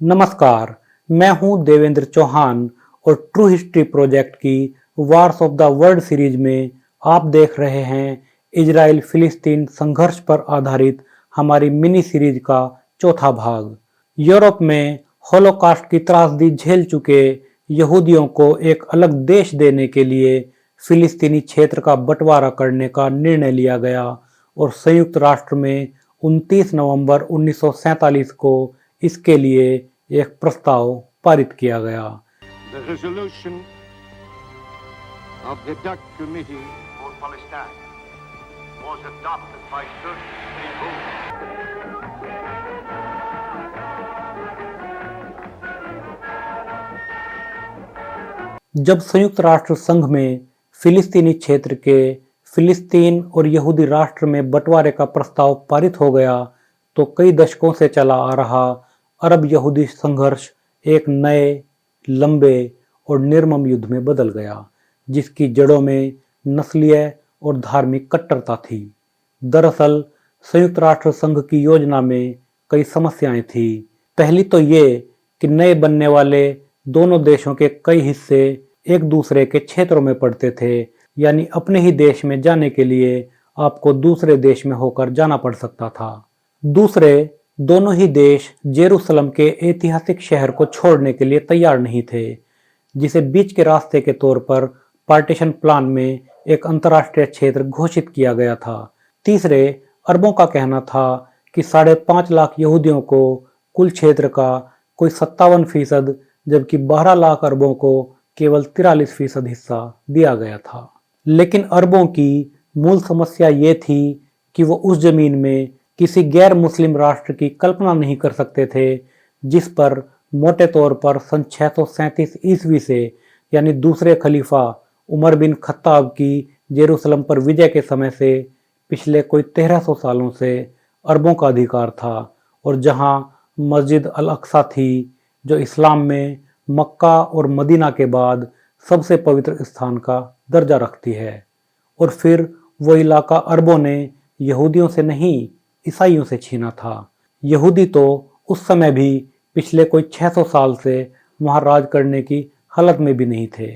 नमस्कार, मैं हूं देवेंद्र चौहान और ट्रू हिस्ट्री प्रोजेक्ट की wars of the world series में आप देख रहे हैं इजराइल फिलिस्तीन संघर्ष पर आधारित हमारी मिनी सीरीज का चौथा भाग। यूरोप में होलोकॉस्ट की त्रासदी झेल चुके यहूदियों को एक अलग देश देने के लिए फिलिस्तीनी क्षेत्र का बंटवारा करने का निर्णय लिया गया और संयुक्त राष्ट्र में 29 नवंबर 1947 को इसके लिए एक प्रस्ताव पारित किया गया। The resolution of the Dutch Committee for Palestine was adopted by 33 votes. जब संयुक्त राष्ट्र संघ में फिलिस्तीनी क्षेत्र के फिलिस्तीन और यहूदी राष्ट्र में बंटवारे का प्रस्ताव पारित हो गया तो कई दशकों से चला आ रहा अरब यहूदी संघर्ष एक नए, लंबे और निर्मम युद्ध में बदल गया, जिसकी जड़ों में नस्लीय और धार्मिक कट्टरता थी। दरअसल संयुक्त राष्ट्र संघ की योजना में कई समस्याएं थी। पहली तो ये कि नए बनने वाले दोनों देशों के कई हिस्से एक दूसरे के क्षेत्रों में पड़ते थे, यानी अपने ही देश में जाने के लिए आपको दूसरे देश में होकर जाना पड़ सकता था। दूसरे, दोनों ही देश जेरूसलम के ऐतिहासिक शहर को छोड़ने के लिए तैयार नहीं थे, जिसे बीच के रास्ते के तौर पर पार्टीशन प्लान में एक अंतर्राष्ट्रीय क्षेत्र घोषित किया गया था। तीसरे, अरबों का कहना था कि 5.5 लाख यहूदियों को कुल क्षेत्र का कोई 57%, जबकि 12 लाख अरबों को केवल 43% हिस्सा दिया गया था। लेकिन अरबों की मूल समस्या ये थी कि वो उस जमीन में किसी गैर मुस्लिम राष्ट्र की कल्पना नहीं कर सकते थे, जिस पर मोटे तौर पर सन 637 ईस्वी से, यानी दूसरे खलीफा उमर बिन खत्ताब की जेरूसलम पर विजय के समय से पिछले कोई 1300 सालों से अरबों का अधिकार था, और जहां मस्जिद अल अक्सा थी, जो इस्लाम में मक्का और मदीना के बाद सबसे पवित्र स्थान का दर्जा रखती है। और फिर वो इलाका अरबों ने यहूदियों से नहीं, ईसाइयों से छीना था। यहूदी तो उस समय भी पिछले कोई 600 साल से वहां राज करने की हालत में भी नहीं थे।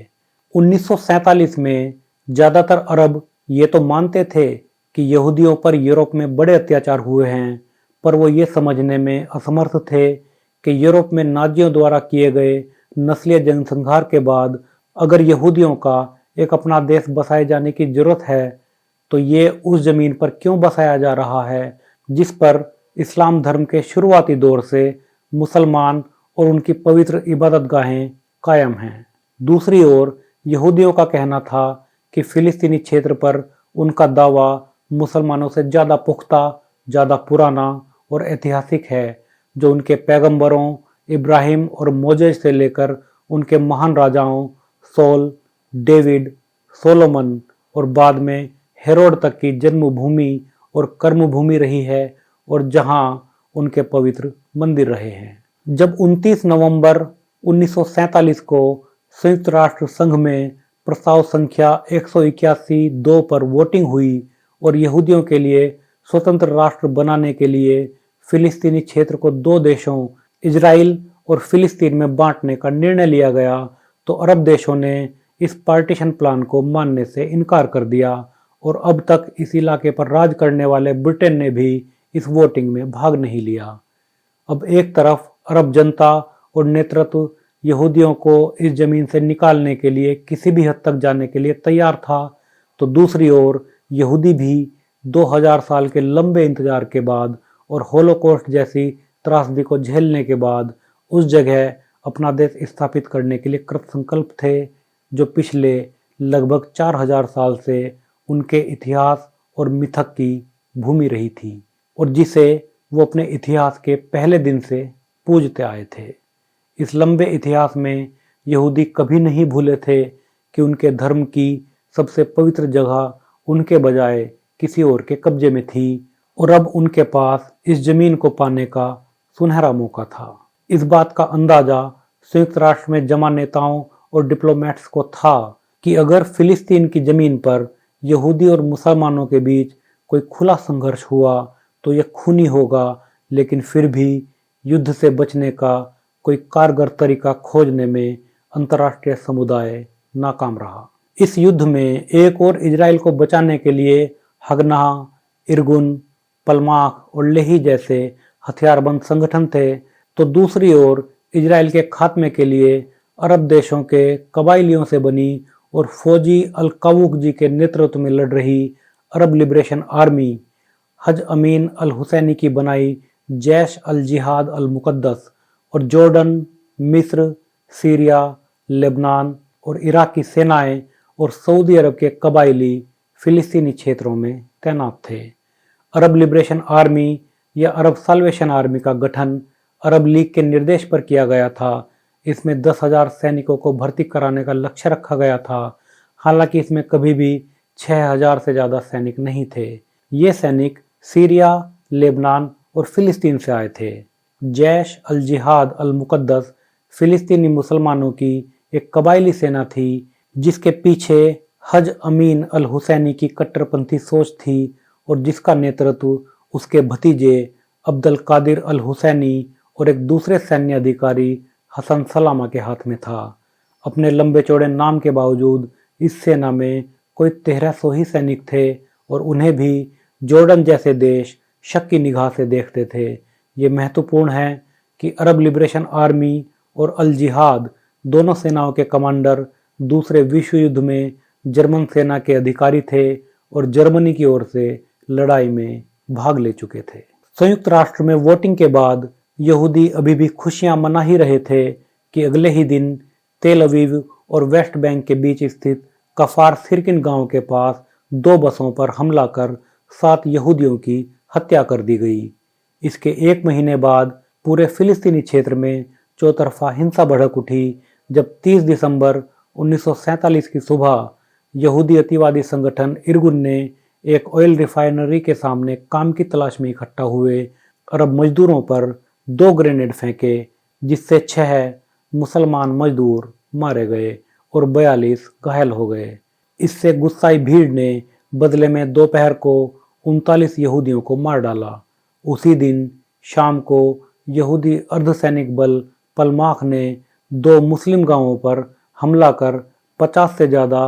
1947 में ज्यादातर अरब ये तो मानते थे कि यहूदियों पर यूरोप में बड़े अत्याचार हुए हैं, पर वो ये समझने में असमर्थ थे कि यूरोप में नाजियों द्वारा किए गए नस्लीय जनसंहार के बाद अगर यहूदियों का एक अपना देश बसाए जाने की जरूरत है, तो ये उस जमीन पर क्यों बसाया जा रहा है जिस पर इस्लाम धर्म के शुरुआती दौर से मुसलमान और उनकी पवित्र इबादतगाहें कायम हैं। दूसरी ओर यहूदियों का कहना था कि फिलिस्तीनी क्षेत्र पर उनका दावा मुसलमानों से ज़्यादा पुख्ता, ज़्यादा पुराना और ऐतिहासिक है, जो उनके पैगंबरों इब्राहिम और मोजेज से लेकर उनके महान राजाओं सौल, डेविड, सोलोमन और बाद में हेरोड तक की जन्मभूमि और कर्मभूमि रही है, और जहां उनके पवित्र मंदिर रहे हैं। जब 29 नवंबर 1947 को संयुक्त राष्ट्र संघ में प्रस्ताव संख्या 181-2 पर वोटिंग हुई और यहूदियों के लिए स्वतंत्र राष्ट्र बनाने के लिए फिलिस्तीनी क्षेत्र को 2 देशों इजराइल और फिलिस्तीन में बांटने का निर्णय लिया गया, तो अरब देशों ने इस पार्टीशन प्लान को मानने से इनकार कर दिया, और अब तक इस इलाके पर राज करने वाले ब्रिटेन ने भी इस वोटिंग में भाग नहीं लिया। अब एक तरफ अरब जनता और नेतृत्व यहूदियों को इस जमीन से निकालने के लिए किसी भी हद तक जाने के लिए तैयार था, तो दूसरी ओर यहूदी भी 2000 साल के लंबे इंतजार के बाद और होलोकॉस्ट जैसी त्रासदी को झेलने के बाद उस जगह अपना देश स्थापित करने के लिए कृतसंकल्प थे, जो पिछले लगभग 4000 साल से उनके इतिहास और मिथक की भूमि रही थी, और जिसे वो अपने इतिहास के पहले दिन से पूजते आए थे। इस लंबे इतिहास में यहूदी कभी नहीं भूले थे कि उनके धर्म की सबसे पवित्र जगह उनके बजाय किसी और के कब्जे में थी, और अब उनके पास इस जमीन को पाने का सुनहरा मौका था। इस बात का अंदाजा संयुक्त राष्ट्र में जमा नेताओं और डिप्लोमेट्स को था कि अगर फिलिस्तीन की जमीन पर यहूदी और मुसलमानों के बीच कोई खुला संघर्ष हुआ तो यह खूनी होगा, लेकिन फिर भी युद्ध से बचने का कोई कारगर तरीका खोजने में अंतर्राष्ट्रीय समुदाय नाकाम रहा। इस युद्ध में एक और इजराइल को बचाने के लिए हगना, इरगुन, पलमाख और लेही जैसे हथियारबंद संगठन थे, तो दूसरी ओर इजराइल के खात्मे के लिए अरब देशों के कबाइलियों से बनी और फौजी अल कावूक जी के नेतृत्व में लड़ रही अरब लिबरेशन आर्मी, हज अमीन अल हुसैनी की बनाई जैश अल जिहाद अल मुकद्दस और जॉर्डन, मिस्र, सीरिया, लेबनान और इराक की सेनाएं और सऊदी अरब के कबाइली फिलिस्तीनी क्षेत्रों में तैनात थे। अरब लिबरेशन आर्मी या अरब साल्वेशन आर्मी का गठन अरब लीग के निर्देश पर किया गया था। इसमें 10,000 सैनिकों को भर्ती कराने का लक्ष्य रखा गया था। हालांकि इसमें कभी भी 6,000 से ज़्यादा सैनिक नहीं थे। ये सैनिक सीरिया, लेबनान और फिलिस्तीन से आए थे। जैश अल जिहाद अल मुकद्दस फिलिस्तीनी मुसलमानों की एक कबाइली सेना थी, जिसके पीछे हज अमीन अल हुसैनी की कट्टरपंथी सोच थी और जिसका नेतृत्व उसके भतीजे अब्दुल कादिर अल हुसैनी और एक दूसरे सैन्य अधिकारी हसन सलामा के हाथ में था। अपने लंबे चौड़े नाम के बावजूद इस सेना में कोई 1300 ही सैनिक थे और उन्हें भी जॉर्डन जैसे देश शक की निगाह से देखते थे। ये महत्वपूर्ण है कि अरब लिबरेशन आर्मी और अल जिहाद दोनों सेनाओं के कमांडर दूसरे विश्व युद्ध में जर्मन सेना के अधिकारी थे और जर्मनी की ओर से लड़ाई में भाग ले चुके थे। संयुक्त राष्ट्र में वोटिंग के बाद यहूदी अभी भी खुशियां मना ही रहे थे कि अगले ही दिन तेल अवीव और वेस्ट बैंक के बीच स्थित कफार सिरकिन गांव के पास 2 बसों पर हमला कर 7 यहूदियों की हत्या कर दी गई। इसके 1 महीने बाद पूरे फिलिस्तीनी क्षेत्र में चौतरफा हिंसा भड़क उठी, जब 30 दिसंबर 1947 की सुबह यहूदी अतिवादी संगठन इरगुन ने एक ऑयल रिफाइनरी के सामने काम की तलाश में इकट्ठा हुए अरब मजदूरों पर 2 ग्रेनेड फेंके, जिससे 6 मुसलमान मजदूर मारे गए और 42 घायल हो गए। इससे गुस्साई भीड़ ने बदले में दोपहर को 39 यहूदियों को मार डाला। उसी दिन शाम को यहूदी अर्धसैनिक बल पलमाख ने 2 मुस्लिम गांवों पर हमला कर 50 से ज़्यादा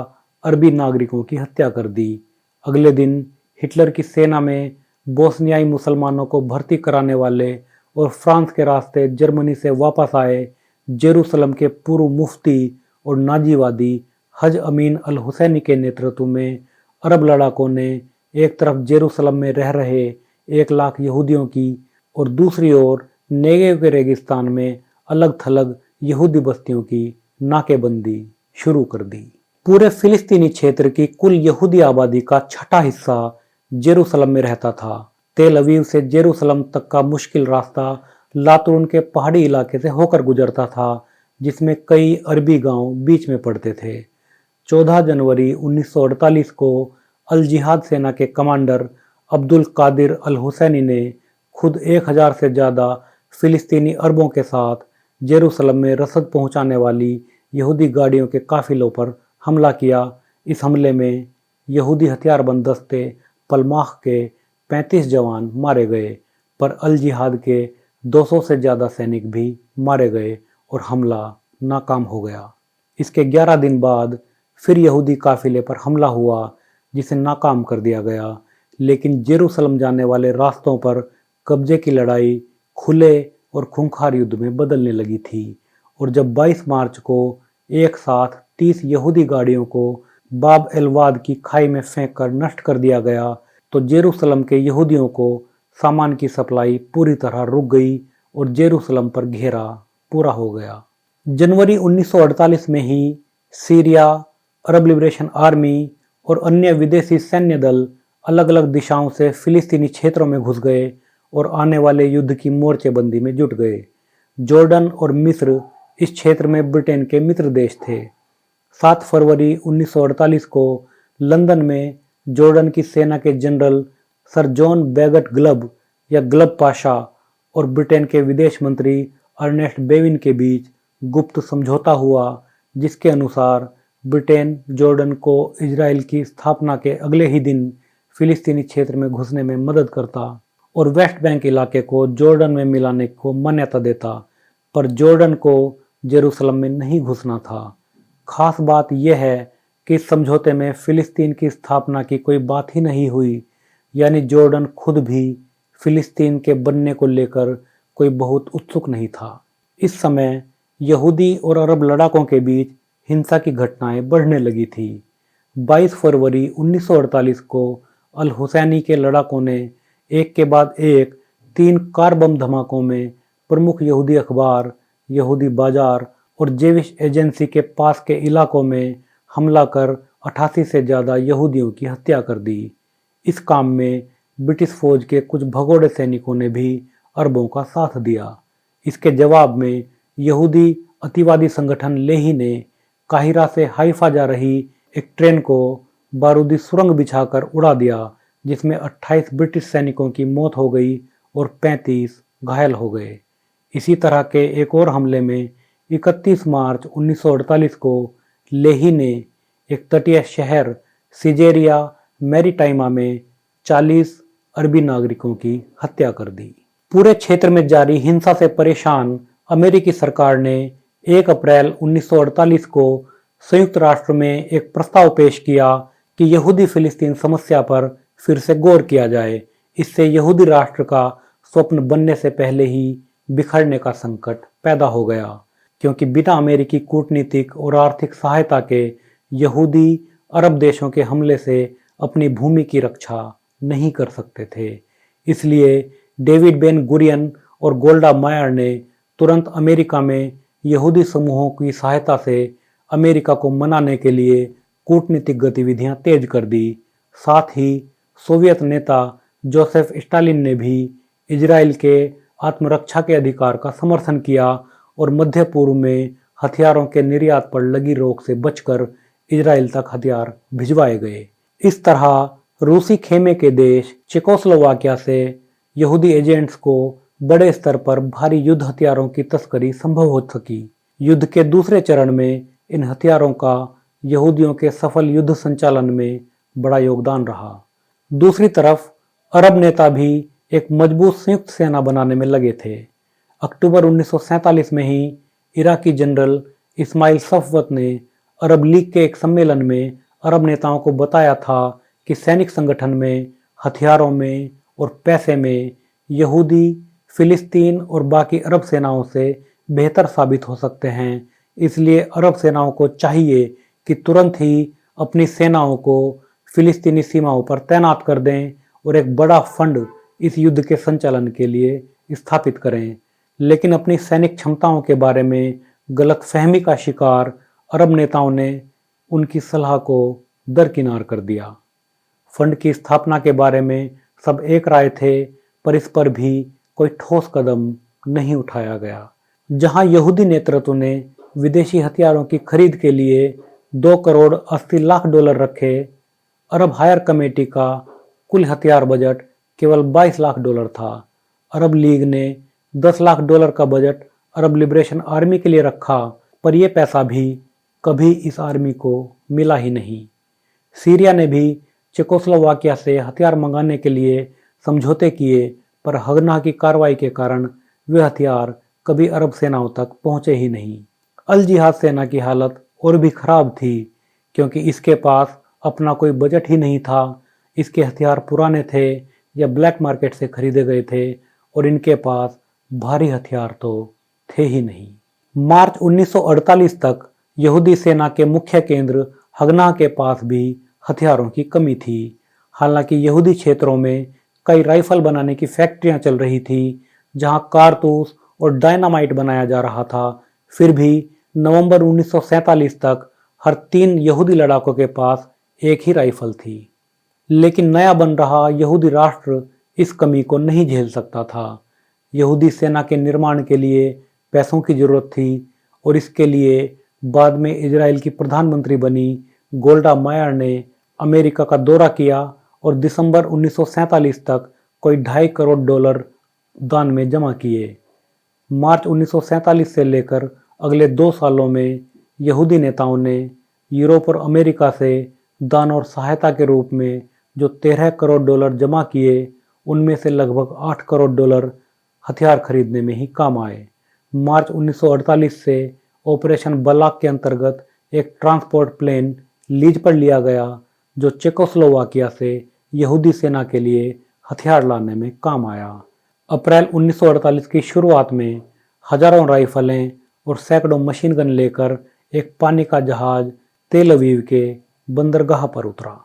अरबी नागरिकों की हत्या कर दी। अगले दिन हिटलर की सेना में बोस्नियाई मुसलमानों को भर्ती कराने वाले और फ्रांस के रास्ते जर्मनी से वापस आए जेरूसलम के पूर्व मुफ्ती और नाजीवादी हज अमीन अल हुसैनी के नेतृत्व में अरब लड़ाकों ने एक तरफ जेरूसलम में रह रहे 1 लाख यहूदियों की और दूसरी ओर नेगेव के रेगिस्तान में अलग थलग यहूदी बस्तियों की नाकेबंदी शुरू कर दी। पूरे फिलिस्तीनी क्षेत्र की कुल यहूदी आबादी का 6ठा हिस्सा जेरूसलम में रहता था। तेल अवीव से जेरूसलम तक का मुश्किल रास्ता लातून के पहाड़ी इलाके से होकर गुजरता था, जिसमें कई अरबी गांव बीच में पड़ते थे। 14 जनवरी 1948 को अल जिहाद सेना के कमांडर अब्दुल कादिर अल हुसैनी ने खुद 1000 से ज़्यादा फिलिस्तीनी अरबों के साथ जेरूसलम में रसद पहुंचाने वाली यहूदी गाड़ियों के काफिलों पर हमला किया। इस हमले में यहूदी हथियारबंद दस्ते पलमाख के 35 जवान मारे गए, पर अल जिहाद के 200 से ज़्यादा सैनिक भी मारे गए और हमला नाकाम हो गया। इसके 11 दिन बाद फिर यहूदी काफिले पर हमला हुआ, जिसे नाकाम कर दिया गया। लेकिन जेरूसलम जाने वाले रास्तों पर कब्जे की लड़ाई खुले और खूंखार युद्ध में बदलने लगी थी और जब 22 मार्च को एक साथ 30 यहूदी गाड़ियों को बाब एल वाद की खाई में फेंक कर नष्ट कर दिया गया, तो जेरूसलम के यहूदियों को सामान की सप्लाई पूरी तरह रुक गई और जेरूसलम पर घेरा पूरा हो गया। जनवरी 1948 में ही सीरिया, अरब लिबरेशन आर्मी और अन्य विदेशी सैन्य दल अलग अलग दिशाओं से फिलिस्तीनी क्षेत्रों में घुस गए और आने वाले युद्ध की मोर्चेबंदी में जुट गए। जॉर्डन और मिस्र इस क्षेत्र में ब्रिटेन के मित्र देश थे। 7 फरवरी 1948 को लंदन में जॉर्डन की सेना के जनरल सर जॉन बैगट ग्लब या ग्लब पाशा और ब्रिटेन के विदेश मंत्री अर्नेस्ट बेविन के बीच गुप्त समझौता हुआ, जिसके अनुसार ब्रिटेन जॉर्डन को इजराइल की स्थापना के अगले ही दिन फिलिस्तीनी क्षेत्र में घुसने में मदद करता और वेस्ट बैंक इलाके को जॉर्डन में मिलाने को मान्यता देता, पर जॉर्डन को जेरूसलम में नहीं घुसना था। खास बात यह है कि इस समझौते में फिलिस्तीन की स्थापना की कोई बात ही नहीं हुई, यानी जॉर्डन खुद भी फिलिस्तीन के बनने को लेकर कोई बहुत उत्सुक नहीं था। इस समय यहूदी और अरब लड़ाकों के बीच हिंसा की घटनाएं बढ़ने लगी थी। 22 फरवरी 1948 को अल हुसैनी के लड़ाकों ने एक के बाद एक 3 कार बम धमाकों में प्रमुख यहूदी अखबार, यहूदी बाजार और जेविश एजेंसी के पास के इलाकों में हमला कर 88 से ज़्यादा यहूदियों की हत्या कर दी। इस काम में ब्रिटिश फौज के कुछ भगोड़े सैनिकों ने भी अरबों का साथ दिया। इसके जवाब में यहूदी अतिवादी संगठन लेही ने काहिरा से हाइफा जा रही एक ट्रेन को बारूदी सुरंग बिछाकर उड़ा दिया, जिसमें 28 ब्रिटिश सैनिकों की मौत हो गई और 35 घायल हो गए। इसी तरह के एक और हमले में 31 मार्च 1948 को लेही ने एक तटीय शहर सिजेरिया मैरीटाइमा में 40 अरबी नागरिकों की हत्या कर दी। पूरे क्षेत्र में जारी हिंसा से परेशान अमेरिकी सरकार ने 1 अप्रैल 1948 को संयुक्त राष्ट्र में एक प्रस्ताव पेश किया कि यहूदी फिलिस्तीन समस्या पर फिर से गौर किया जाए। इससे यहूदी राष्ट्र का स्वप्न बनने से पहले ही बिखरने का संकट पैदा हो गया, क्योंकि बिना अमेरिकी कूटनीतिक और आर्थिक सहायता के यहूदी अरब देशों के हमले से अपनी भूमि की रक्षा नहीं कर सकते थे। इसलिए डेविड बेन गुरियन और गोल्डा मायर ने तुरंत अमेरिका में यहूदी समूहों की सहायता से अमेरिका को मनाने के लिए कूटनीतिक गतिविधियां तेज कर दी। साथ ही सोवियत नेता जोसेफ स्टालिन ने भी इजराइल के आत्मरक्षा के अधिकार का समर्थन किया और मध्य पूर्व में हथियारों के निर्यात पर लगी रोक से बचकर इजराइल तक हथियार भिजवाए गए। इस तरह रूसी खेमे के देश चेकोस्लोवाकिया से यहूदी एजेंट्स को बड़े स्तर पर भारी युद्ध हथियारों की तस्करी संभव हो सकी। युद्ध के दूसरे चरण में इन हथियारों का यहूदियों के सफल युद्ध संचालन में बड़ा योगदान रहा। दूसरी तरफ अरब नेता भी एक मजबूत संयुक्त सेना बनाने में लगे थे। अक्टूबर 1947 में ही इराकी जनरल इस्माइल सफवत ने अरब लीग के एक सम्मेलन में अरब नेताओं को बताया था कि सैनिक संगठन में, हथियारों में और पैसे में यहूदी फिलिस्तीन और बाकी अरब सेनाओं से बेहतर साबित हो सकते हैं। इसलिए अरब सेनाओं को चाहिए कि तुरंत ही अपनी सेनाओं को फिलिस्तीनी सीमाओं पर तैनात कर दें और एक बड़ा फंड इस युद्ध के संचालन के लिए स्थापित करें। लेकिन अपनी सैनिक क्षमताओं के बारे में गलतफहमी का शिकार अरब नेताओं ने उनकी सलाह को दरकिनार कर दिया। फंड की स्थापना के बारे में सब एक राय थे, पर इस पर भी कोई ठोस कदम नहीं उठाया गया। जहां यहूदी नेतृत्व ने विदेशी हथियारों की खरीद के लिए 2 करोड़ 80 लाख डॉलर रखे, अरब हायर कमेटी का कुल हथियार बजट केवल 22 लाख डॉलर था। अरब लीग ने 10 लाख डॉलर का बजट अरब लिबरेशन आर्मी के लिए रखा, पर यह पैसा भी कभी इस आर्मी को मिला ही नहीं। सीरिया ने भी चेकोस्लोवाकिया से हथियार मंगाने के लिए समझौते किए, पर हगना की कार्रवाई के कारण वे हथियार कभी अरब सेनाओं तक पहुंचे ही नहीं। अल जिहाद सेना की हालत और भी खराब थी, क्योंकि इसके पास अपना कोई बजट ही नहीं था। इसके हथियार पुराने थे या ब्लैक मार्केट से खरीदे गए थे और इनके पास भारी हथियार तो थे ही नहीं। मार्च 1948 तक यहूदी सेना के मुख्य केंद्र हगना के पास भी हथियारों की कमी थी। हालांकि यहूदी क्षेत्रों में कई राइफल बनाने की फैक्ट्रियां चल रही थी, जहां कारतूस और डायनामाइट बनाया जा रहा था। फिर भी नवंबर 1947 तक हर 3 यहूदी लड़ाकों के पास एक ही राइफल थी। लेकिन नया बन रहा यहूदी राष्ट्र इस कमी को नहीं झेल सकता था। यहूदी सेना के निर्माण के लिए पैसों की जरूरत थी और इसके लिए बाद में इजराइल की प्रधानमंत्री बनी गोल्डा मायर ने अमेरिका का दौरा किया और दिसंबर 1947 तक कोई 2.5 करोड़ डॉलर दान में जमा किए। मार्च 1947 से लेकर अगले 2 सालों में यहूदी नेताओं ने यूरोप और अमेरिका से दान और सहायता के रूप में जो 13 करोड़ डॉलर जमा किए, उनमें से लगभग 8 करोड़ डॉलर हथियार खरीदने में ही काम आए। मार्च 1948 से ऑपरेशन बलाक के अंतर्गत एक ट्रांसपोर्ट प्लेन लीज पर लिया गया जो चेकोस्लोवाकिया से यहूदी सेना के लिए हथियार लाने में काम आया। अप्रैल 1948 की शुरुआत में हजारों राइफलें और सैकड़ों मशीन गन लेकर एक पानी का जहाज तेल अवीव के बंदरगाह पर उतरा।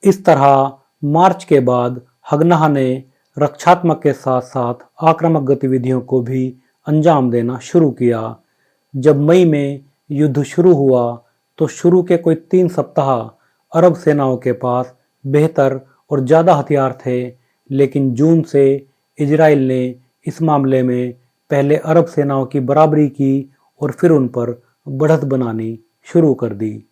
इस तरह मार्च के बाद हगनाह ने रक्षात्मक के साथ साथ आक्रामक गतिविधियों को भी अंजाम देना शुरू किया। जब मई में युद्ध शुरू हुआ तो शुरू के कोई 3 सप्ताह अरब सेनाओं के पास बेहतर और ज़्यादा हथियार थे, लेकिन जून से इजराइल ने इस मामले में पहले अरब सेनाओं की बराबरी की और फिर उन पर बढ़त बनानी शुरू कर दी।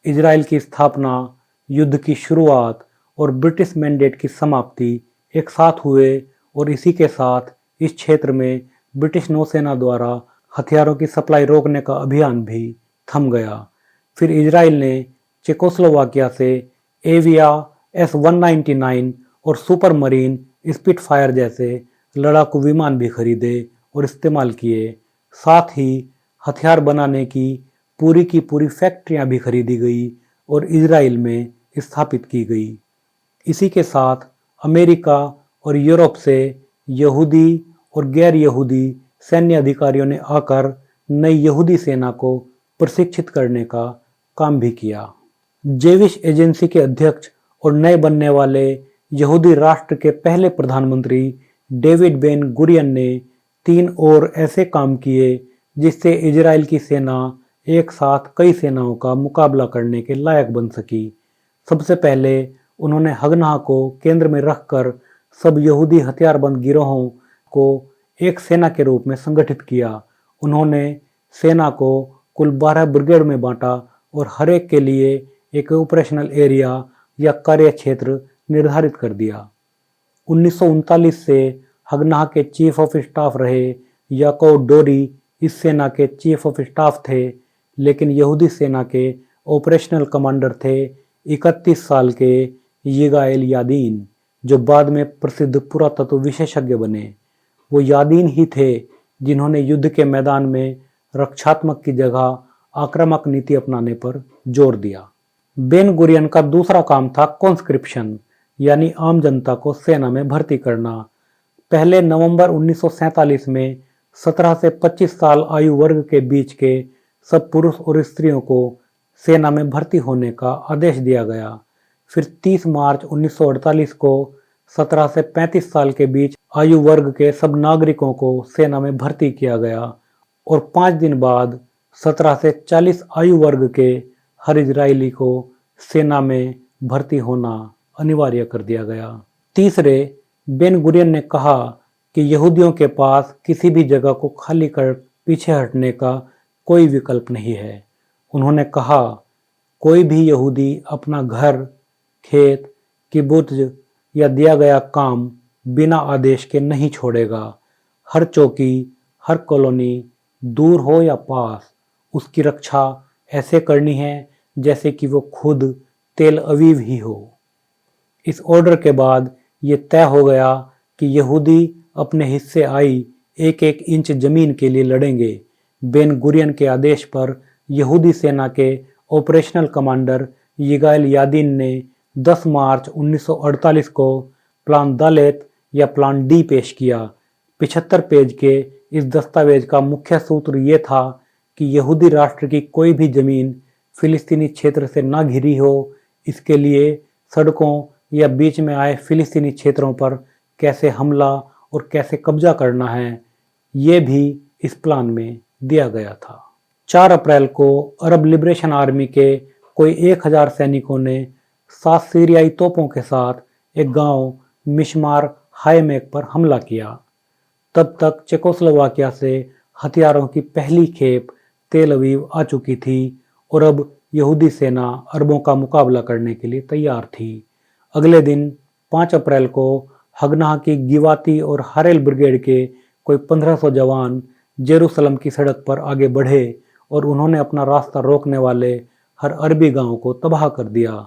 इजराइल की स्थापना, युद्ध की शुरुआत और ब्रिटिश मैंडेट की समाप्ति एक साथ हुए और इसी के साथ इस क्षेत्र में ब्रिटिश नौसेना द्वारा हथियारों की सप्लाई रोकने का अभियान भी थम गया। फिर इजराइल ने चेकोस्लोवाकिया से एविया S-199 और सुपर मरीन स्पिटफायर जैसे लड़ाकू विमान भी खरीदे और इस्तेमाल किए। साथ ही हथियार बनाने की पूरी फैक्ट्रियां भी खरीदी गई और इजराइल में स्थापित की गई। इसी के साथ अमेरिका और यूरोप से यहूदी और गैर यहूदी सैन्य अधिकारियों ने आकर नई यहूदी सेना को प्रशिक्षित करने का काम भी किया। जेविश एजेंसी के अध्यक्ष और नए बनने वाले यहूदी राष्ट्र के पहले प्रधानमंत्री डेविड बेन गुरियन ने 3 और ऐसे काम किए जिससे इजराइल की सेना एक साथ कई सेनाओं का मुकाबला करने के लायक बन सकी। सबसे पहले उन्होंने हगनाह को केंद्र में रखकर सब यहूदी हथियारबंद गिरोहों को एक सेना के रूप में संगठित किया। उन्होंने सेना को कुल 12 ब्रिगेड में बांटा और हर एक के लिए एक ऑपरेशनल एरिया या कार्य क्षेत्र निर्धारित कर दिया। 1939 से हगनाह के चीफ ऑफ स्टाफ रहे याकोव डोरी इस सेना के चीफ ऑफ स्टाफ थे, लेकिन यहूदी सेना के ऑपरेशनल कमांडर थे 31 साल के यिगाएल यादीन, जो बाद में प्रसिद्ध पुरातत्व विशेषज्ञ बने। वो यादीन ही थे जिन्होंने युद्ध के मैदान में रक्षात्मक की जगह आक्रामक नीति अपनाने पर जोर दिया। बेन गुरियन का दूसरा काम था कॉन्स्क्रिप्शन, यानी आम जनता को सेना में भर्ती करना। पहले नवंबर 1947 में 17 से 25 साल आयु वर्ग के बीच के सब पुरुष और स्त्रियों को सेना में भर्ती होने का आदेश दिया गया। फिर 30 मार्च 1948 को 17 से 35 साल के बीच आयु वर्ग के सब नागरिकों को सेना में भर्ती किया गया और 5 दिन बाद 17 से 40 आयु वर्ग के हर इजरायली को सेना में भर्ती होना अनिवार्य कर दिया गया। तीसरे, बेन गुरियन ने कहा कि यहूदियों के पास किसी भी जगह को खाली कर पीछे हटने का कोई विकल्प नहीं है। उन्होंने कहा, कोई भी यहूदी अपना घर, खेत, किबुत्ज या दिया गया काम बिना आदेश के नहीं छोड़ेगा। हर चौकी, हर कॉलोनी, दूर हो या पास, उसकी रक्षा ऐसे करनी है जैसे कि वो खुद तेल अवीव ही हो। इस ऑर्डर के बाद ये तय हो गया कि यहूदी अपने हिस्से आई एक एक इंच जमीन के लिए लड़ेंगे। बेन गुरियन के आदेश पर यहूदी सेना के ऑपरेशनल कमांडर यिगाएल यादीन ने 10 मार्च 1948 को प्लान दालेत या प्लान डी पेश किया। 75 पेज के इस दस्तावेज का मुख्य सूत्र ये था कि यहूदी राष्ट्र की कोई भी जमीन फिलिस्तीनी क्षेत्र से ना घिरी हो। इसके लिए सड़कों या बीच में आए फिलिस्तीनी क्षेत्रों पर कैसे हमला और कैसे कब्जा करना है, ये भी इस प्लान में दिया गया था। 4 अप्रैल को अरब लिबरेशन आर्मी के कोई 1000 सैनिकों ने 7 सीरियाई तोपों के साथ एक गांव मिशमार हायमेक पर हमला किया। तब तक चेकोस्लोवाकिया से हथियारों की पहली खेप तेल अवीव आ चुकी थी और अब यहूदी सेना अरबों का मुकाबला करने के लिए तैयार थी। अगले दिन 5 अप्रैल को हगनाह की गिवाती और हारेल ब्रिगेड के कोई 1500 जवान जेरूसलम की सड़क पर आगे बढ़े और उन्होंने अपना रास्ता रोकने वाले हर अरबी गांव को तबाह कर दिया।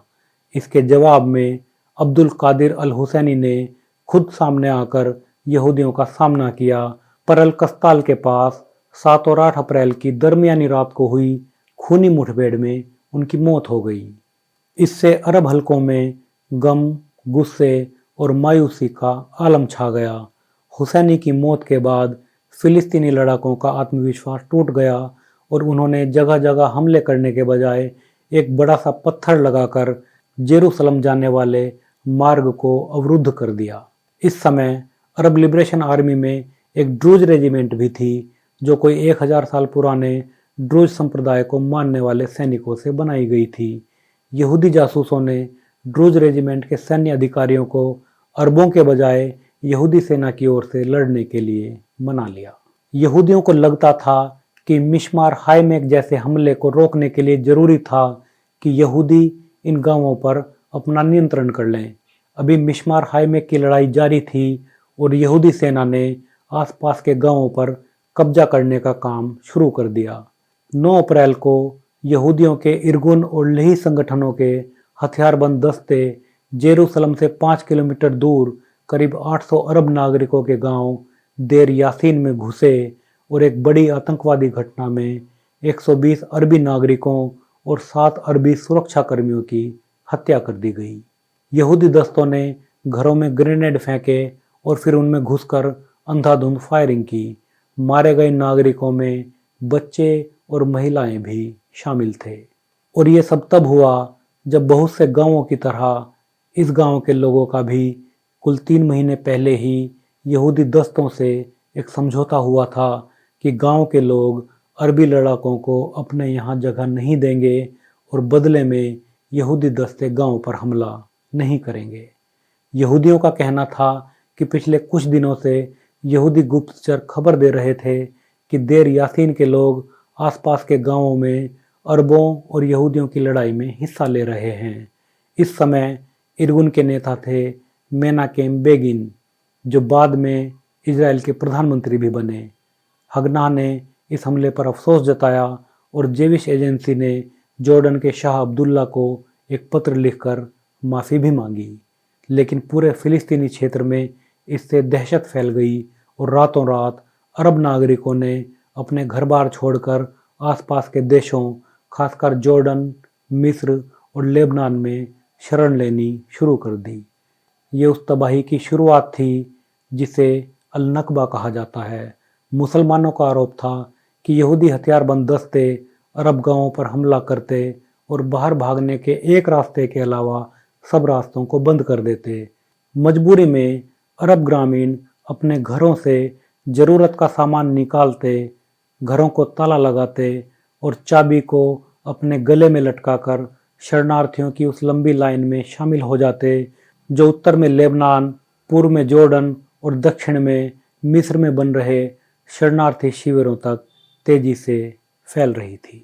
इसके जवाब में अब्दुल कादिर अल हुसैनी ने खुद सामने आकर यहूदियों का सामना किया, पर अल कस्ताल के पास 7 और 8 अप्रैल की दरमियानी रात को हुई खूनी मुठभेड़ में उनकी मौत हो गई। इससे अरब हलकों में गम, गुस्से और मायूसी का आलम छा गया। हुसैनी की मौत के बाद फिलिस्तीनी लड़ाकों का आत्मविश्वास टूट गया और उन्होंने जगह जगह हमले करने के बजाय एक बड़ा सा पत्थर लगाकर जेरूसलम जाने वाले मार्ग को अवरुद्ध कर दिया। इस समय अरब लिबरेशन आर्मी में एक ड्रूज रेजिमेंट भी थी, जो कोई 1000 साल पुराने ड्रूज संप्रदाय को मानने वाले सैनिकों से बनाई गई थी। यहूदी जासूसों ने ड्रूज रेजिमेंट के सैन्य अधिकारियों को अरबों के बजाय यहूदी सेना की ओर से लड़ने के लिए मना लिया। यहूदियों को लगता था कि मिशमार हाईमेक जैसे हमले को रोकने के लिए जरूरी था कि यहूदी इन गांवों पर अपना नियंत्रण कर लें। अभी मिशमार हाईमेक की लड़ाई जारी थी और यहूदी सेना ने आसपास के गांवों पर कब्जा करने का काम शुरू कर दिया। 9 अप्रैल को यहूदियों के इरगुन और लेही संगठनों के हथियारबंद दस्ते जेरूसलम से 5 किलोमीटर दूर करीब 800 अरब नागरिकों के गांव देर यासीन में घुसे और एक बड़ी आतंकवादी घटना में 120 अरबी नागरिकों और 7 अरबी सुरक्षा कर्मियों की हत्या कर दी गई। यहूदी दस्तों ने घरों में ग्रेनेड फेंके और फिर उनमें घुसकर अंधाधुंध फायरिंग की। मारे गए नागरिकों में बच्चे और महिलाएं भी शामिल थे। और ये सब तब हुआ जब बहुत से गांवों की तरह इस गांव के लोगों का भी कुल 3 महीने पहले ही यहूदी दस्तों से एक समझौता हुआ था कि गांव के लोग अरबी लड़ाकों को अपने यहाँ जगह नहीं देंगे और बदले में यहूदी दस्ते गांव पर हमला नहीं करेंगे। यहूदियों का कहना था कि पिछले कुछ दिनों से यहूदी गुप्तचर खबर दे रहे थे कि देर यासीन के लोग आसपास के गांवों में अरबों और यहूदियों की लड़ाई में हिस्सा ले रहे हैं। इस समय इरगुन के नेता थे मेनाकेम बेगिन, जो बाद में इजराइल के प्रधानमंत्री भी बने। हगना ने इस हमले पर अफसोस जताया और जेविश एजेंसी ने जॉर्डन के शाह अब्दुल्ला को एक पत्र लिखकर माफ़ी भी मांगी। लेकिन पूरे फिलिस्तीनी क्षेत्र में इससे दहशत फैल गई और रातों रात अरब नागरिकों ने अपने घर बार छोड़कर आसपास के देशों, खासकर जॉर्डन, मिस्र और लेबनान में शरण लेनी शुरू कर दी। ये उस तबाही की शुरुआत थी जिसे अल नकबा कहा जाता है। मुसलमानों का आरोप था कि यहूदी हथियारबंद दस्ते अरब गांवों पर हमला करते और बाहर भागने के एक रास्ते के अलावा सब रास्तों को बंद कर देते। मजबूरी में अरब ग्रामीण अपने घरों से ज़रूरत का सामान निकालते, घरों को ताला लगाते और चाबी को अपने गले में लटकाकर शरणार्थियों की उस लंबी लाइन में शामिल हो जाते जो उत्तर में लेबनान, पूर्व में जॉर्डन और दक्षिण में मिस्र में बन रहे शरणार्थी शिविरों तक तेजी से फैल रही थी।